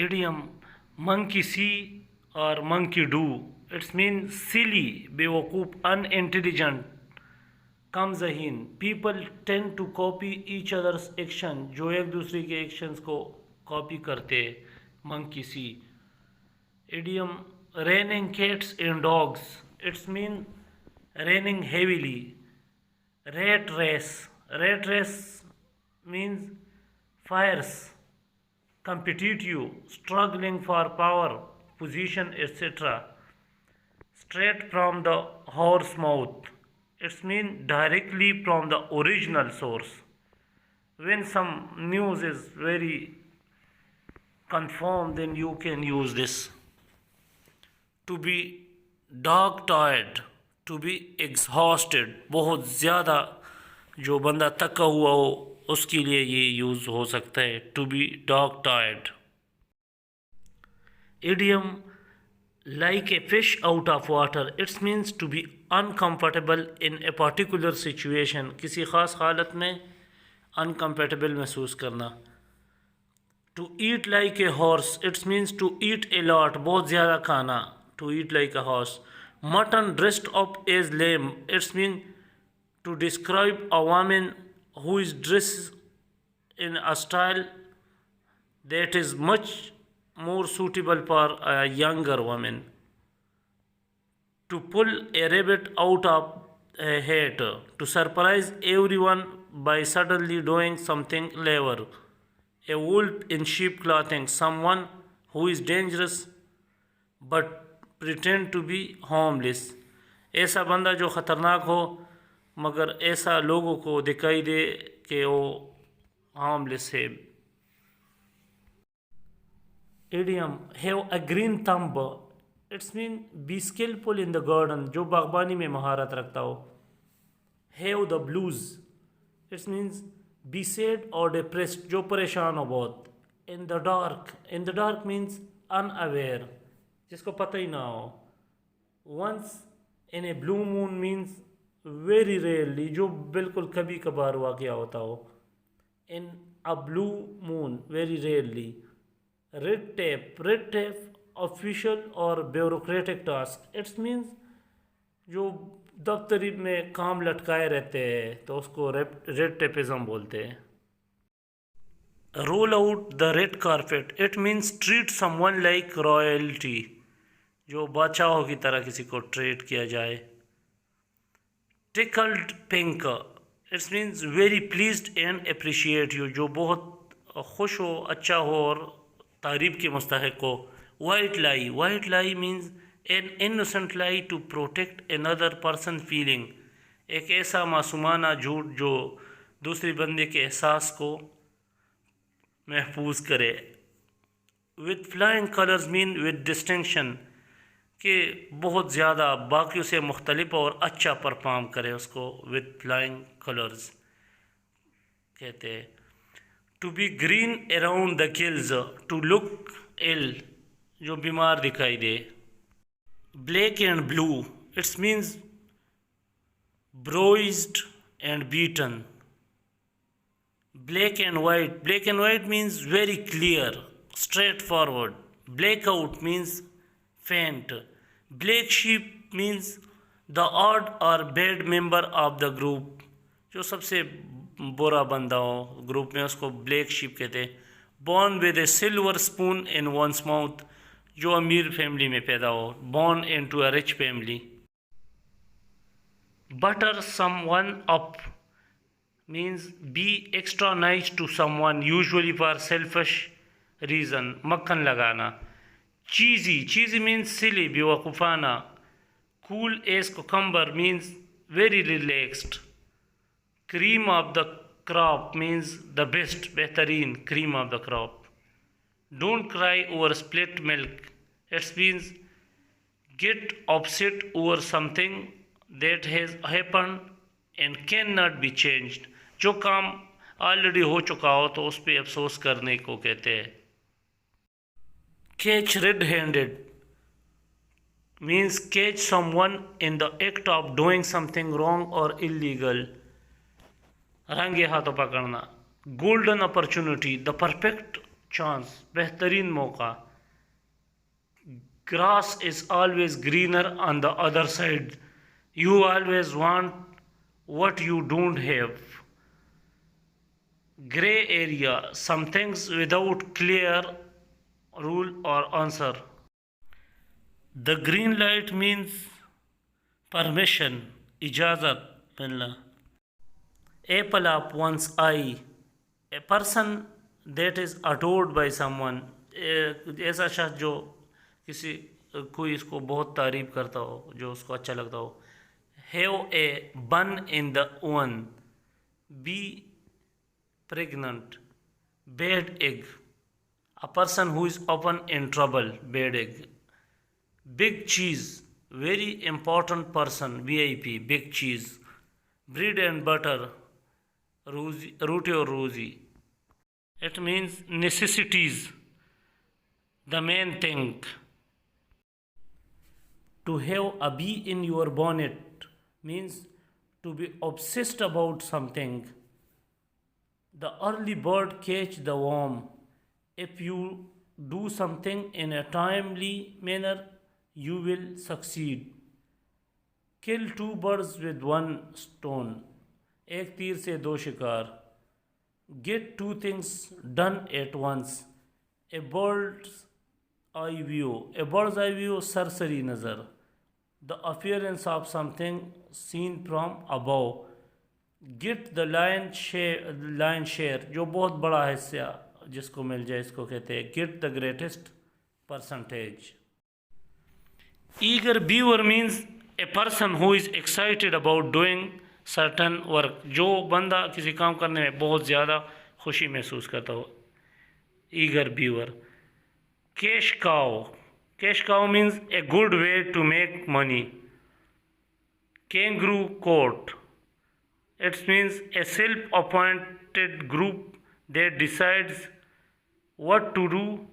Idiom monkey see or monkey do. It means silly, बेवकूफ़, unintelligent, कमज़हीन. People tend to copy each other's action. जो एक दूसरे के actions को copy करते. Monkey see. Idiom raining cats and dogs. It means raining heavily. Rat race. Rat race means fierce, competitive, struggling for power, position, etc. Straight from the horse mouth. It means directly from the original source. When some news is very confirmed, then you can use this. To be dog tired, to be exhausted, बहुत ज़्यादा जो बंदा थका हुआ हो उसके लिए ये यूज़ हो सकता है. To be dog tired. Idiom like a fish out of water. It's means to be uncomfortable in a particular situation. किसी ख़ास हालत में अनकम्फर्टेबल महसूस करना. To eat like a horse. It's means to eat a lot, बहुत ज़्यादा खाना. To eat like a horse. Mutton dressed up as lamb. It's mean to describe a woman who is dressed in a style that is much more suitable for a younger woman. To pull a rabbit out of a hat. To surprise everyone by suddenly doing something clever. A wolf in sheep clothing. Someone who is dangerous but pretend to be harmless. ऐसा बंदा जो ख़तरनाक हो मगर ऐसा लोगों को दिखाई दे कि वो हार्मलेस है. Idiom have a green thumb. It's mean be skilful in the garden, जो बागबानी में महारत रखता हो. Have the blues. It's means be sad और डिप्रेस्ड, जो परेशान हो बहुत. In the dark. In the dark means unaware, जिसको पता ही ना हो. Once in a blue moon means very rarely, जो बिल्कुल कभी कभार वाक़या होता हो. In a blue moon, very rarely. Red tape. Red tape official और ब्यूरोक्रेटिक टास्क. इट्स मीन्स जो दफ्तरी में काम लटकाए रहते हैं तो उसको रेड टेपिज्म बोलते हैं. Roll out the red carpet. It means treat someone like royalty, जो बादशाहों की तरह किसी को ट्रीट किया जाए. Tickled pink. It's means very pleased and appreciate you, जो बहुत खुश हो, अच्छा हो और तारीफ़ के मुस्तहिक हो. White lie. White lie means an innocent lie to protect another person feeling. एक ऐसा मासूमाना झूठ जो दूसरे बंदे के एहसास को महफूज करे. With flying colours mean with distinction, कि बहुत ज़्यादा बाकियों से मुख्तलिफ और अच्छा परफॉर्म करे, उसको विद फ्लाइंग कलर्स कहते हैं. To be green around the gills. To look ill, जो बीमार दिखाई दे. Black and blue. It's means bruised and beaten. Black and white. Black and white means very clear, straightforward. Black out means faint. Black sheep means the odd or bad member of the group, जो सबसे बुरा बंदा हो group में उसको black sheep कहते हैं. Born with a silver spoon in one's mouth, जो अमीर फैमिली में पैदा हो. Born into a rich family. Butter someone up means be extra nice to someone, usually for selfish reason. मक्खन लगाना. Cheesy. Cheesy means silly, बेवकूफ़ाना. Cool as cucumber means very relaxed. Cream of the crop means the best, बेहतरीन, cream of the crop. Don't cry over spilled milk. It means get upset over something that has happened and cannot be changed. जो काम already हो चुका हो तो उस पर अफसोस करने को कहते हैं. Catch red-handed means catch someone in the act of doing something wrong or illegal. रंगे हाथों पकड़ना. Golden opportunity, the perfect chance, बेहतरीन मौका। Grass is always greener on the other side. You always want what you don't have. Gray area, some things without clear rule or answer. The green light means permission, ijazat milna. Apple of one's eye, a person that is adored by someone, ऐसा शख्स जो किसी कोई इसको बहुत तारीफ करता हो, जो उसको अच्छा लगता हो. Have a bun in the oven. Be pregnant. Bad egg. A person who is often in trouble. Bad egg. Big cheese. Very important person. VIP. Big cheese. Bread and butter. Roti or rosy. It means necessities. The main thing. To have a bee in your bonnet means to be obsessed about something. The early bird catch the worm. If you do something in a timely manner, you will succeed. Kill two birds with one stone. एक तीर से दो शिकार. Get two things done at once. A bird's eye view. A bird's eye view, सरसरी नज़र. The appearance of something seen from above. Get the lion share, जो बहुत बड़ा हिस्सा जिसको मिल जाए इसको कहते हैं. Get the greatest percentage. Eager beaver means a person who is excited about doing certain work. जो बंदा किसी काम करने में बहुत ज़्यादा खुशी महसूस करता हो. Eager beaver. Cash cow. Cash cow means a good way to make money. Kangaroo court. It means a self-appointed group that decides what to do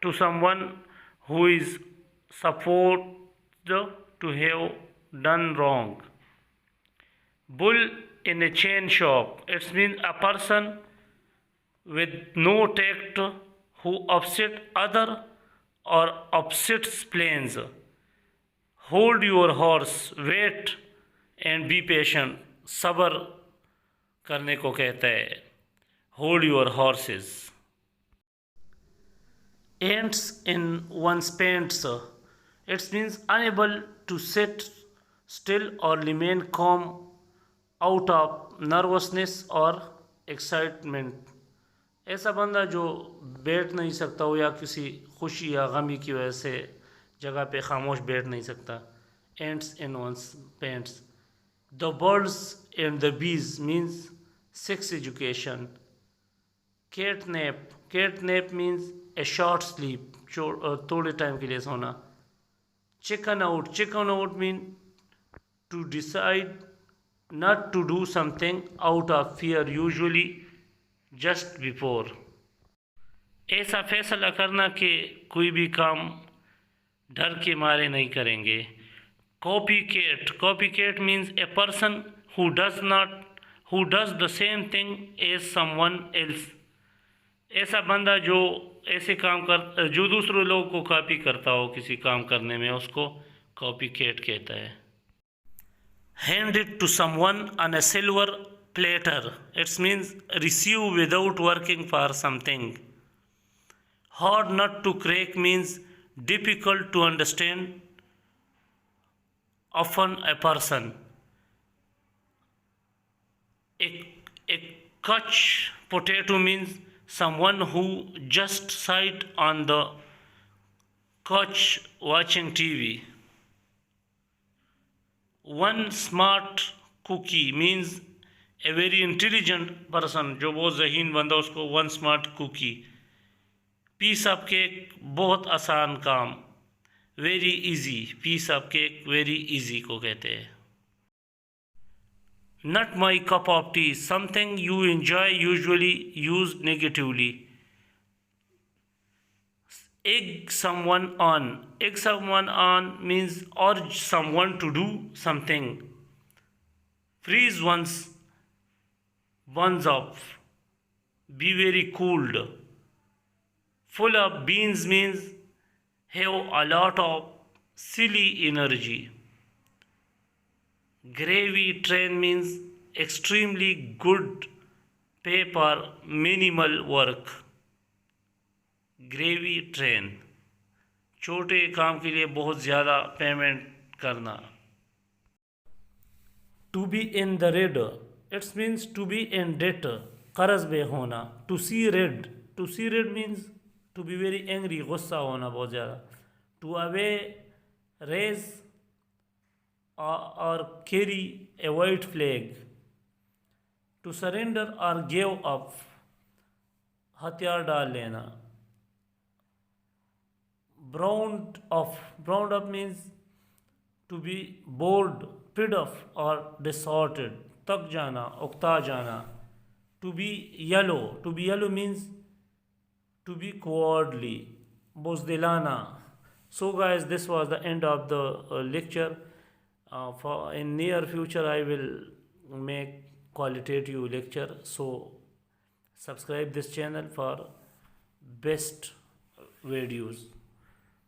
to someone who is supposed to have done wrong. Bull in a chain shop. It means a person with no tact who upset other or upsets plans. Hold your horse, wait and be patient. सब्र करने को कहता है. Hold your horses. Ants in one's pants. It means unable to sit still or remain calm out of nervousness or excitement. ऐसा बंदा जो बैठ नहीं सकता हो या किसी खुशी या गमी की वजह से जगह पे खामोश बैठ नहीं सकता. Ants in one's pants. The birds and the bees means sex education. Catnap. Catnap means a short sleep, थोड़े टाइम के लिए सोना. Chicken out. Chicken out means to decide not to do something out of fear, usually just before. ऐसा फैसला करना कि कोई भी काम डर के मारे नहीं करेंगे. Copycat. Copycat means a person who does the same thing as someone else. ऐसा बंदा जो ऐसे काम जो दूसरे लोगों को कॉपी करता हो किसी काम करने में, उसको copycat कहता है. Hand it to someone on a silver platter. It means receive without working for something. Hard nut to crack means difficult to understand. Often a person. A couch potato means someone who just sat on the couch watching TV. One smart cookie means a very intelligent person, जो बहुत ज़हीन बंदा उसको one smart cookie. Piece of cake बहुत आसान काम. Very easy. Piece of cake very easy को कहते हैं. Not my cup of tea. Something you enjoy usually used negatively. Egg someone on. Egg someone on means urge someone to do something. Freeze one's up. be very cooled. Full of beans means have a lot of silly energy. Gravy train means extremely good pay for minimal work. Gravy train, छोटे काम के लिए बहुत ज़्यादा payment करना. To be in the red, it's means to be in debt, कर्ज में होना. To see red means to be very angry, गुस्सा होना बहुत ज़्यादा. To away raise or carry a white flag. To surrender or give up, हथियार डाल लेना. Browned up means to be bored, fed up or disheartened, थक जाना, उकता जाना. To be yellow means to be cowardly, बुज़दिलाना. So guys, this was the end of the lecture. For in near future I will make qualitative lecture, so subscribe this channel for best videos.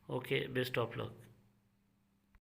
Okay, best of luck.